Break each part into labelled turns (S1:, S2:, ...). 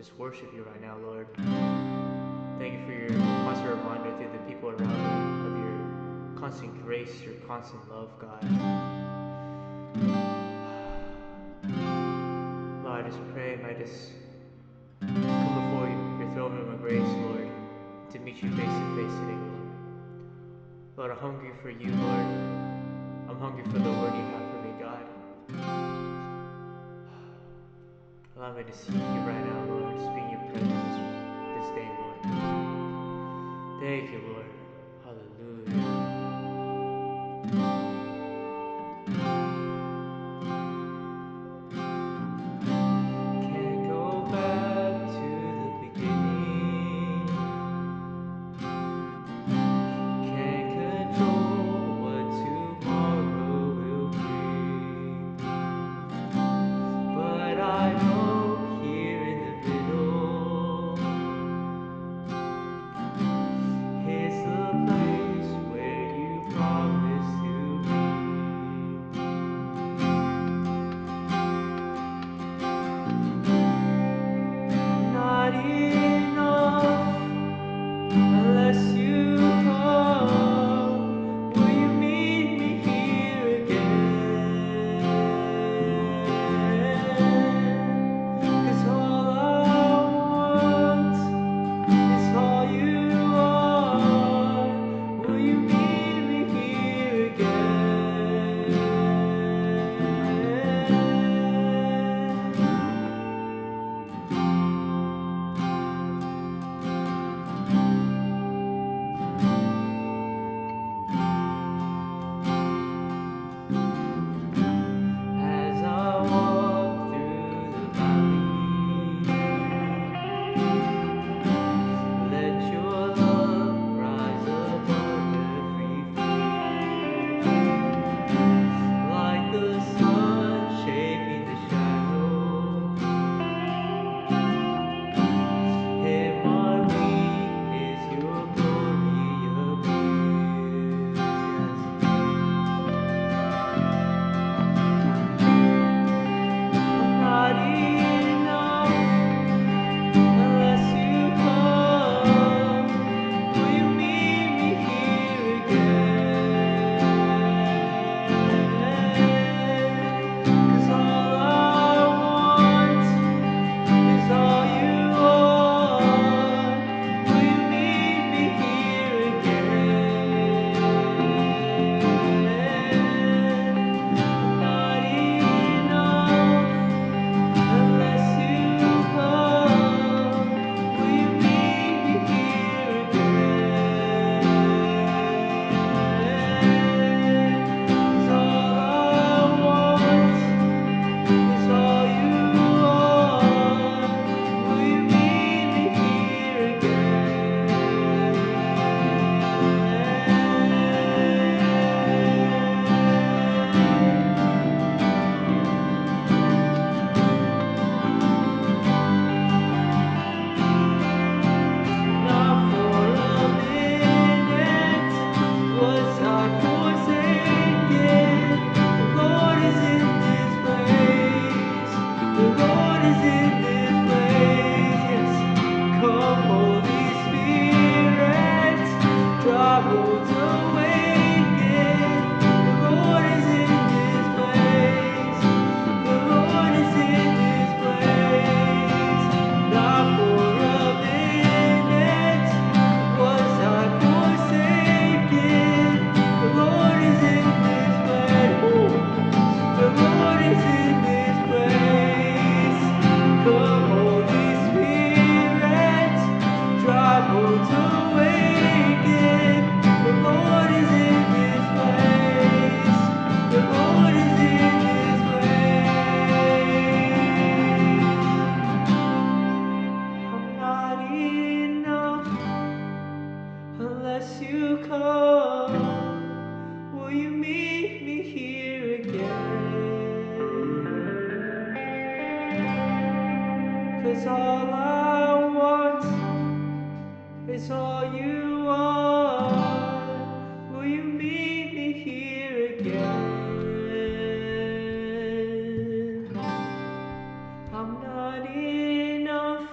S1: just worship you right now, Lord. Thank you for your constant reminder through the people around me of your constant grace, your constant love, God. Lord, I just pray, I just come before your throne room of grace, Lord, to meet you face to face today, Lord. Lord, I'm hungry for you, Lord. I'm hungry for the word you have for me, God. Allow me to seek you right now, Lord, to be in your presence this day, Lord. Thank you, Lord. Hallelujah. Can't go back to the beginning. Can't control what tomorrow will bring. But I know here in the middle is the place where you promised to be. Not enough unless you come. Will you meet me here again? 'Cause all I want is all you are. Will you meet me here again? As I walk through the valley, let your love rise above every fear. Like the sun shaping the shadow, in my weakness your glory appears. Not enough unless you come. Will you meet me here again? 'Cause all I want is all you are. Will you meet me here again? Not enough unless you come. Will you meet me here again? 'Cause all I want is all you are. Will you meet me here again? Not for a minute was I forsaken. The Lord is in this place. The Lord is in this place. Yes, come, Holy Spirit, dry bones awaken. The Lord is in this place. The Lord is in this place. Not for a minute was I forsaken. The Lord is in this place. The Lord is in this place. Come, Holy Spirit, dry bones awaken. The Lord is in this place. The Lord is in this place. I'm not enough unless you come. Will you meet me here again? 'Cause all I want is all you are. Will you meet me here again? I'm not enough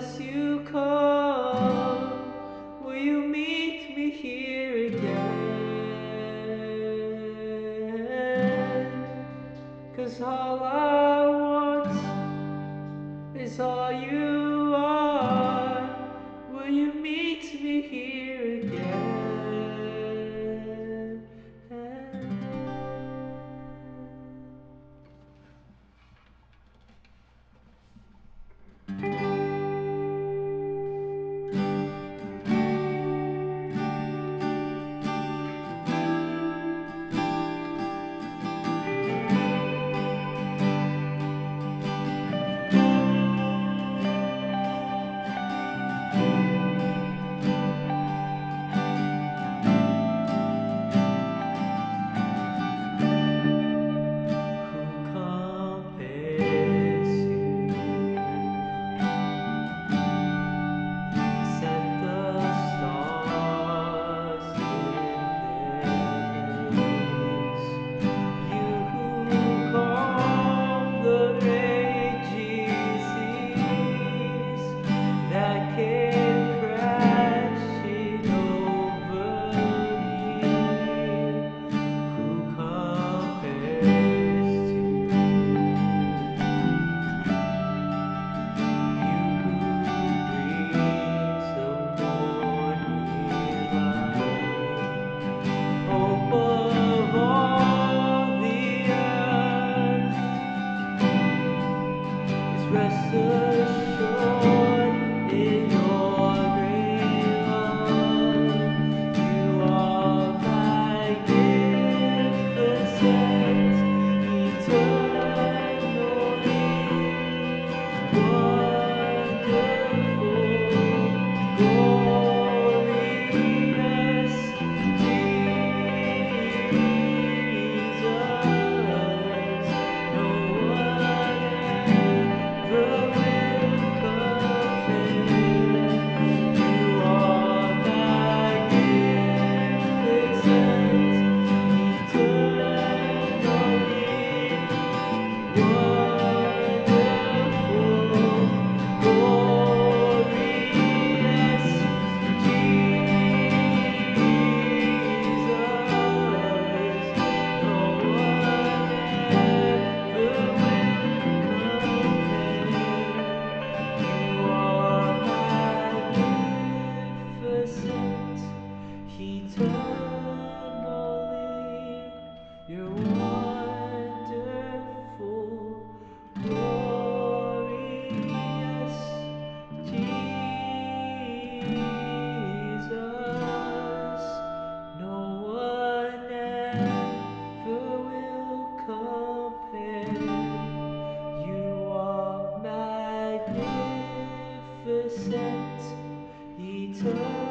S1: As you come, will you meet me here again? 'Cause all I want is all you are. Will you meet me here again? Rest assured in your great love, you are magnificent, eternally wonderful, glorious Jesus. No one ever will compare. You are magnificent, eternally wonderful, glorious Jesus. No one ever will compare. You are magnificent, eternally. You're wonderful, glorious Jesus. No one ever will compare. You are magnificent, eternal.